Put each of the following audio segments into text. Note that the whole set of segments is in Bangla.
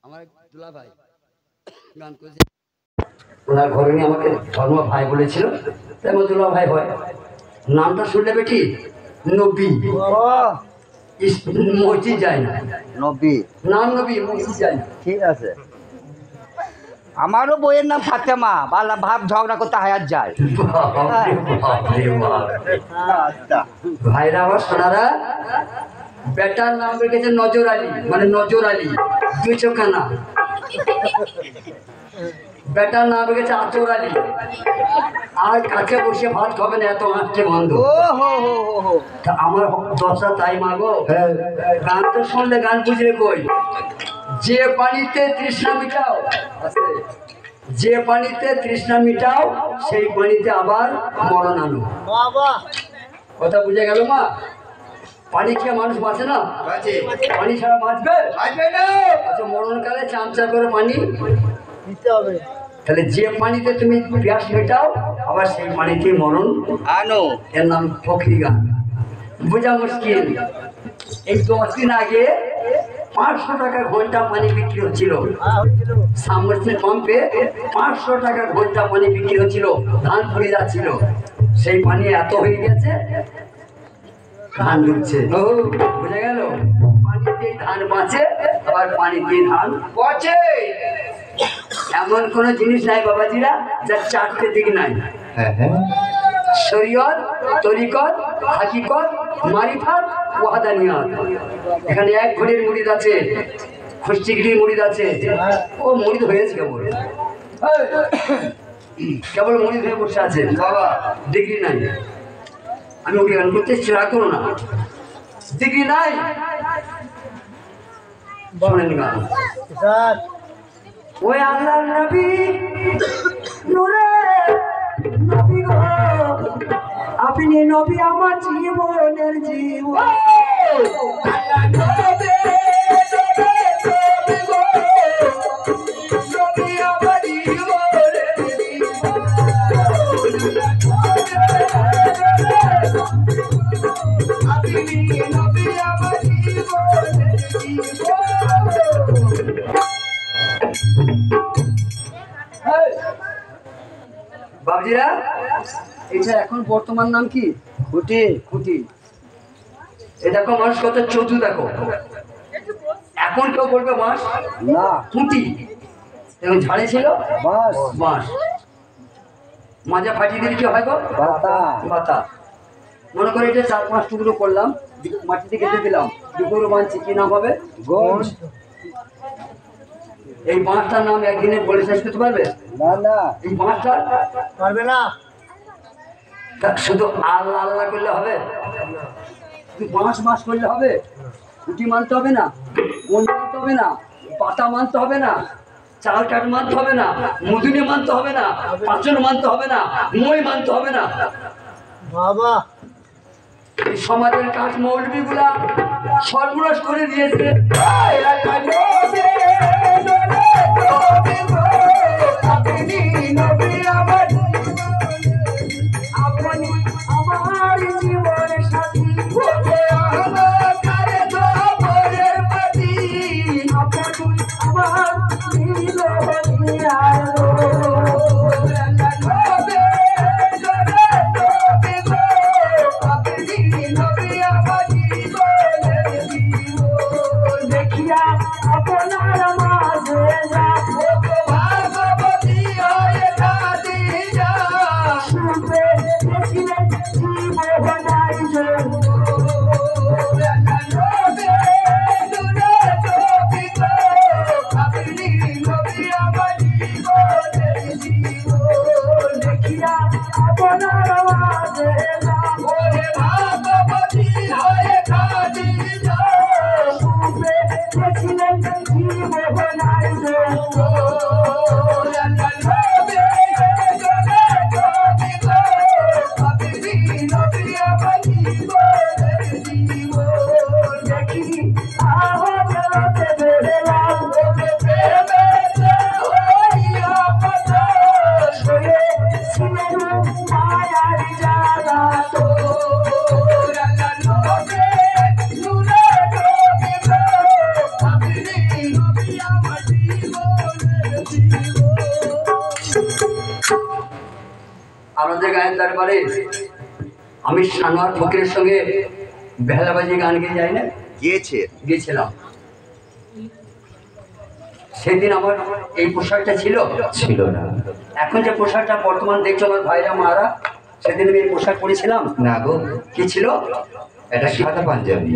আমার দুলা ভাই গান করেছে, ওনার ঘরে নিয়ে আমাকে ধর্ম ভাই বলেছিল, তাই আমার দুলা ভাই হয়। নামটা শুনলে বেটি নবী, মসজিদ যায় না, নবী নাম নবী, মসজিদ যায় না। ঠিক আছে। আমারও বইয়ের নাম ফাতেমা, বালা ভাব ঝগড়া করতে হায়াত যায়। ভাইরা আমার সোনারা, বেটার নাম রেখেছে নজর আলী, মানে নজর আলী, দুই চোখানা। বেটার নাম রেখেছে আতর আলী, আর কাছে বসে ভাত খাবে না, এত আঁটকে বন্ধ। আমার দশা তাই মাগো, গান তো শুনলে গান বুঝলে কই, যে পানিতে তৃষ্ণা মিটাও, যে পানিতে তৃষ্ণা মিটাও সেই পানিতে আবার মরণ আনো। কথা বুঝে গেল মা? পানি খেয়ে মানুষ বাঁচে না, পানি ছাড়া বাঁচবে না। আচ্ছা, মরণকালে চামচা করে পানি দিতে হবে। তাহলে যে পানিতে তুমি পিয়াস মেটাও আবার সেই পানিতে মরণ আনো, এর নাম ফকরি গান। বোঝা মুশকিল। এই 10 দিন আগে 500 টাকা ঘন্টা পানি বিক্রি হচ্ছিল, সাবমার্সিবল পাম্পে 500 টাকা ঘন্টা পানি বিক্রি হচ্ছিল, ধান পড়ে যাচ্ছিল। সেই পানি এত হয়ে গেছে, ধান ডুবছে। বুঝা গেল? পানিতে ধান বাঁচে, আবার পানিতে ধান পচে। এমন কোন জিনিস নাই বাবাজিরা যার 4টে দিক নাই। শরীয়ত, তরিকত, হাকিকত, মারিফাত, ওয়াহদানিয়াত। এখানে এক ঘড়ির মুরিদ আছে, খুশিগিরির মুরিদ আছে। ও মুরিদ হয়েছে কেবল, কেবল মুরিদ হয়ে বসে আছে, বাবা ডিগ্রি নাই। আমি ওকে গান করতে চেষ্টা করো না, ডিগ্রি নাই। শোনেন গান। ওই আল্লাহর নবী, নূরে নবী গো, আপনি নবী আমার জীবনের জীবন। আল্লাহ নবী, নবী গো, নবী আমার জীবনের জীবন। আপনি নবী আমার জীবনের জীবন। বাবজিরা, এটা এখন বর্তমান নাম কি? খুঁটি। খুঁটি। এ দেখো মানুষ কত চৌধু, দেখো এখন কেউ বলবে বাঁশ না, খুঁটি। এবং ঝাড়ে ছিল বাঁশ, বাঁশ। মাজা ফাটিয়ে দিলে কি হয় গো? বাতা। বাতা। মনে করে এটা 4-5 টুকরো করলাম, মাটিতে কেটে দিলাম, দুপুরো বাঁধছি, কি নাম হবে? গঞ্জ। এই বাঁশটার নাম একদিনে বলে শেষ করতে পারবে না? না, এই বাঁশটা পারবে না। শুধু আল্লাহ আল্লাহ করলে হবে? শুধু বাঁশ বাঁশ করলে হবে? খুঁটি মানতে হবে না, কোন মানতে হবে না, পাতা মানতে হবে না, চাল কাঠ মানতে হবে না, মধুনি মানতে হবে না, পাচন মানতে হবে না, মই মানতে হবে না। বাবা, এই সমাজের কাঠ মৌলবি গুলা সর্বনাশ করে দিয়েছে। আমার জীবনের সাথী, দেখিয়া আপনার মাঝে শুনতে গেছিলেন জীবনাই দেখিয়া আপনার মাঝে গেছিলেন জীবনাই দেখি মায়ার জানা তো আপনাদের গায়ের দরবারে আমি সানোয়ার ফকিরের সঙ্গে বেহালাবাজি গান গিয়ে যাই না গিয়েছিলাম। সেদিন আমার এই পোশাকটা ছিল না। এখন যে পোশাকটা বর্তমান দেখছো আমার ভাইরা মারা, সেদিন আমি এই পোশাক পরেছিলাম না গো, কি ছিল? এটা সাদা পাঞ্জাবি।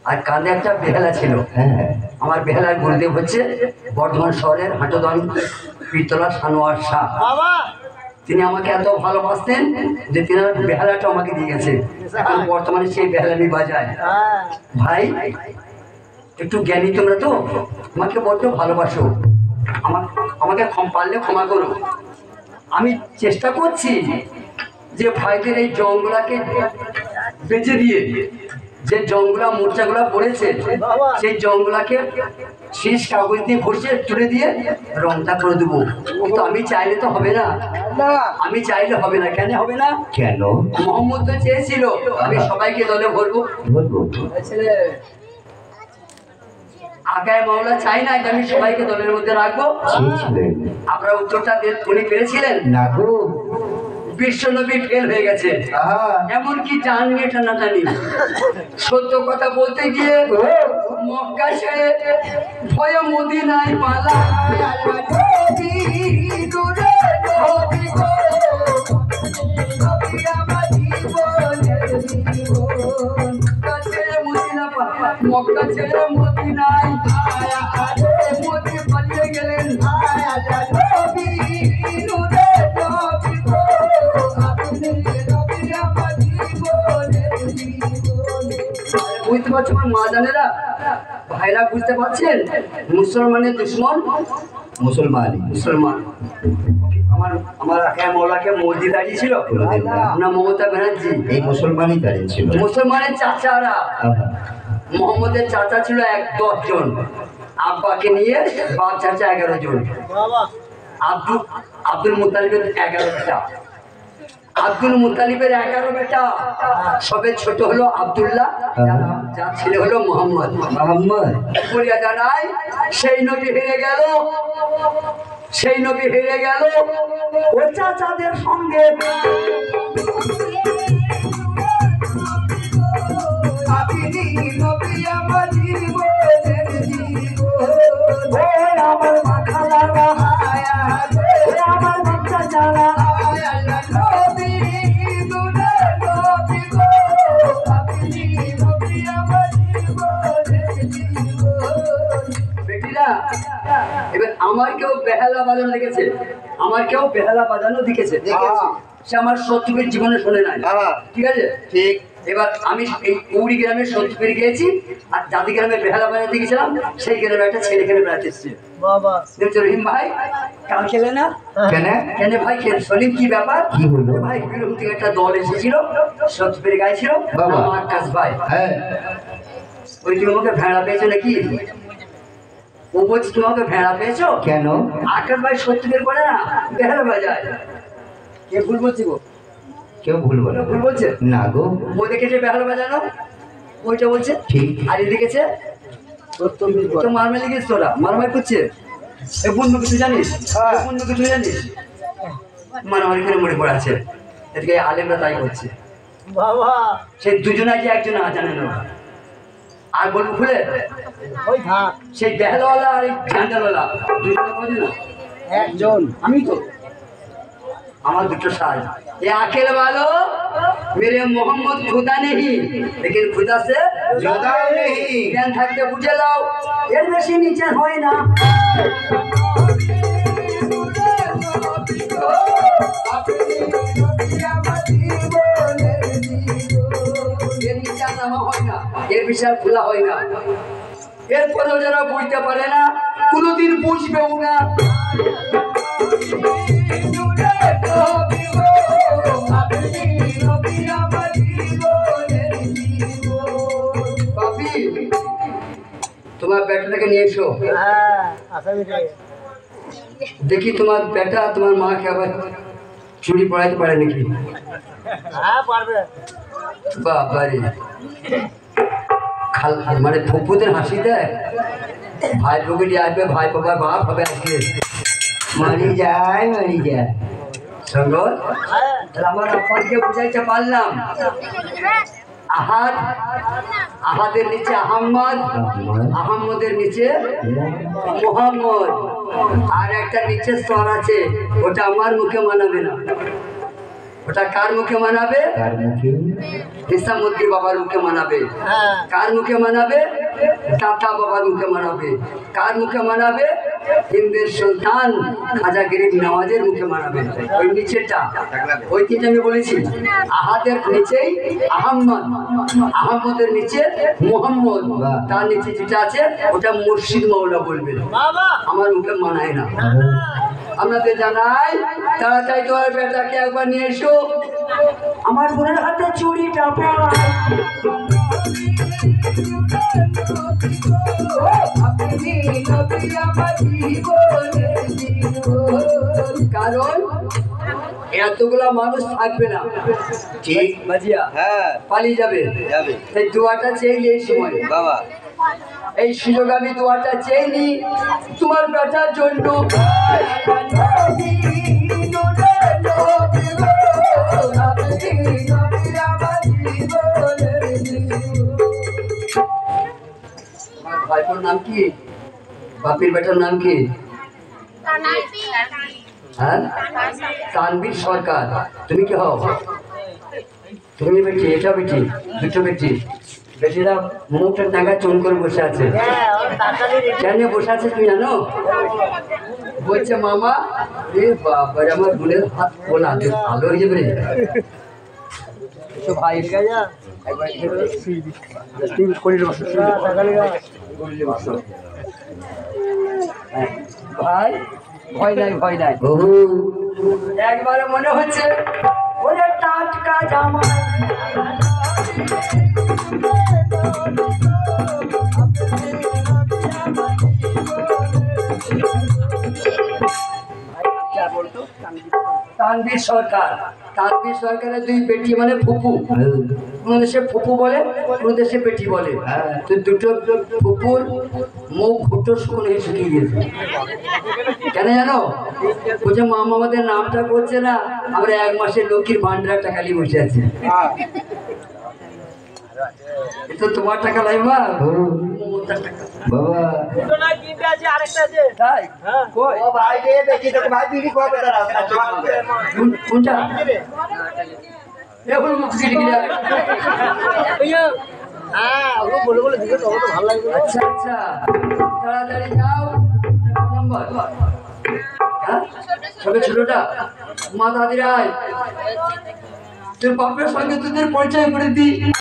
আর কাঁধে একটা বেহালা ছিল। হ্যাঁ, আমার বেহালার গুরুদেব হচ্ছে বর্ধমান শহরের হাটদন পীরতলা সানোয়ার শাহ। তিনি আমাকে এত ভালোবাসতেন যে তিনার বেহালাটা আমাকে দিয়ে গেছে। এখন বর্তমানে সেই বেহালা আমি বাজাই। ভাই একটু জ্ঞানী তোমরা তো, আমাকে বড্ড ভালোবাসো, আমাকে পারলে ক্ষমা করো। আমি চেষ্টা করছি যে ভাইদের এই জংগুলাকে বেঁচে দিয়ে যে জংগুলা মোর্চাগুলা পড়েছে সেই জংগুলাকে শীষ কাগজ দিয়ে ঘষে তুলে দিয়ে রংটা করে দেবো। কিন্তু আমি চাইলে তো হবে না, আমি চাইলে হবে না। কেন হবে না? কেন? মোহাম্মদ তো চেয়েছিল আমি সবাইকে দলে ভরবো। ছেলে আগায় মাওলা চাই না যে আমি সবাইকে দলের মধ্যে রাখবো। আপনারা উত্তরটা উনি পেরেছিলেন না গো, বিশ্বনবী ফেল হয়ে গেছে, এমনকি জান নিয়ে টানাটানি। সত্য কথা বলতে গিয়ে মক্কা ছেড়ে ভয়ে মদিনায় পালা। মক্কা ছেড়ে মদিনায় মোদি পালিয়ে গেলেন। বুঝতে পারছো আমার মা জানেরা, ভাইরা বুঝতে পারছেন? মুসলমানের দুশ্মন মুসলমান। আমার আমার আকায় মৌলাকে মোদি দাঁড়িয়ে ছিল না মমতা ব্যানার্জি? এই মুসলমানই দাঁড়িয়ে ছিল। মুসলমানের চাচারা, মোহাম্মদের চাচা ছিল 10 জন, আব্বাকে নিয়ে বাপ চাচা 11 জন, আব্দুল মুতালিবের 11 বেটা, আব্দুল মুতালিবের 11 বেটা। সবে ছোট হলো আব্দুল্লাহ, যার ছেলে হলো মোহাম্মদ। বলিয়া জানাই সেই নবী হেরে গেল, সেই নবী হেরে গেল ও চাচাদের সঙ্গে। আমার মাথা লাগা আমার বাচ্চা যারা এবার আমার কেউ বেহালা বাজানো দেখেছে, আমার কেউ বেহালা বাজানো দেখেছে, সে আমার শত্রুপীর জীবনে শোনে নাই। ঠিক আছে, ঠিক। এবার আমি এই উড়ি গ্রামের শত্রুপীর গিয়েছি, আর জাতি গ্রামে বেহালা বাজাতে গেছিলাম, সেই গ্রামে একটা ছেলে এখানে বেড়াতে এসছে। রহিম ভাই কাল খেলে না কেন? কেন ভাই সলিম কি ব্যাপার? কি হলো ভাই? বীরভূম থেকে একটা দল এসেছিল, শত্রুপীর গায়ে ছিল আকাশ ভাই। ওই তুমি আমাকে ভেড়া পেয়েছো নাকি? ও বলছি তোমাকে ভেড়া পেয়েছো কেন? আকাশ ভাই সত্যিকার করে না বেহালা বাজায়। কে ভুল বলছি গো? কেউ ভুল বলে? ভুল বলছে না গো, ও দেখেছে বেহালা বাজানো, ওইটা বলছে ঠিক। আর এ দেখেছে তো মারমারি গেছে, তোরা মারামারি করছে। এ বন্ধু কিছু জানিস? বন্ধু কিছু জানিস? মারামারি করে মরে পড়ে আছে। এদিকে আলেমরা তাই করছে বাবা। সে দুজনে যে একজন জানে না। আর বলবো খুলে সেই বেহালওয়ালা আর এই ঝান্ডালওয়ালা দুজনে বোঝে না একজন। আমি তো আমার দুটো সাজ। ये अकेले वालों मेरे मोहम्मद खुदा नहीं लेकिन खुदा से जुदा नहीं। জ্ঞান থাকতে বুঝে নাও এর বেশি নিচে হয় না। এর নিচে নামা হয় না, এর বিশাল খোলা হয় না। এরপরেও যারা বুঝতে পারে না কোনোদিন বুঝবেও না। তোমার বেটাটাকে নিয়ে এসো, দেখি তোমার বেটা তোমার মাকে আবার চুরি পড়াইতে পারে নাকি। বাবারে মানে ফুপুদের হাসি দেয়, ভাই পকেটে আসবে, ভাই বাবা বাপ হবে আজকে। মারি যায় সঙ্গত তাহলে আমার আব্বাকে বুঝাইতে পারলাম। আহাদ, আহাদের নিচে আহম্মদ, আহম্মদের নিচে মোহাম্মদ, আর একটা নিচে স্তর আছে, ওটা আমার মুখে মানাবে না। ওটা কার মুখে মানাবে? তার মুখে নিসামুদ্দিন বাবার মুখে মানাবে। কার মুখে মানাবে? দাতা বাবার মুখে মানাবে। কার মুখে মানাবে? হিন্দের সুলতান খাজা গরিব নওয়াজের মুখে মানাবে। ওই নিচেটা, ওই তিনটা আমি বলেছি। আহাদের নিচেই আহম্মদ, আহম্মদের নিচে মোহাম্মদ, তার নিচে যেটা আছে ওটা মুর্শিদ মাওলা বলবেন। আমার মুখে মানায় না। আপনাদের জানাই, তাড়াতাড়ি তোমার বেটাকে একবার নিয়ে এসো। আমার বোনের হাতে চুড়িটা পায়। কারণ এতগুলা মানুষ থাকবে না, ঠিক বাজিয়া? হ্যাঁ পালিয়ে যাবে। যাবে তাই দোয়াটা চেয়ে এই সময় বাবা। এই সুযোগ আমি দোয়াটা চেয়ে নি তোমার বেটার জন্য। আমার ভাইপোর নাম কি? বাপির বেটার নাম কি? হ্যাঁ, তানবীর সরকার। তুমি কি হও? তুমি বেটি, এটা বেটি, দুটো বেটি। বেটিরা মুখটা টাকা চুন করে বসে আছে। কেন বসে আছে তুমি জানো? বলছে মামা, এ বাবা আমার বোনের হাত খোলা, ভালো হয়ে যাবে রে। তো ভাই ভাই ভয় নাই, ভয় নাই। একবারে মনে হচ্ছে ওরে টাটকা জামা। তানভীর সরকার, তানভীর সরকারের দুই বেটি মানে ফুপু। কোনো দেশে ফুপু বলে, কোনো দেশে বেটি বলে। তো দুটো ফুপুর মুখ ঘুটো শুকনো হয়ে শুকিয়ে গিয়েছে। কেন জানো? বলছে মামা আমাদের নামটা করছে না, আমরা 1 মাসের লক্ষ্মীর ভান্ডার টাকা নিয়ে বসে আছি। তো তোমার টাকা লাই মা বাবা। তাই? কই? কোনটা? এখন মুখ কেটে গেলে। আচ্ছা আচ্ছা, তাড়াতাড়ি যাও। নম্বর হ্যাঁ, সবে ছোটটা মা দাদিরাই তোর বাপের সঙ্গে তোদের পরিচয় করে দিই।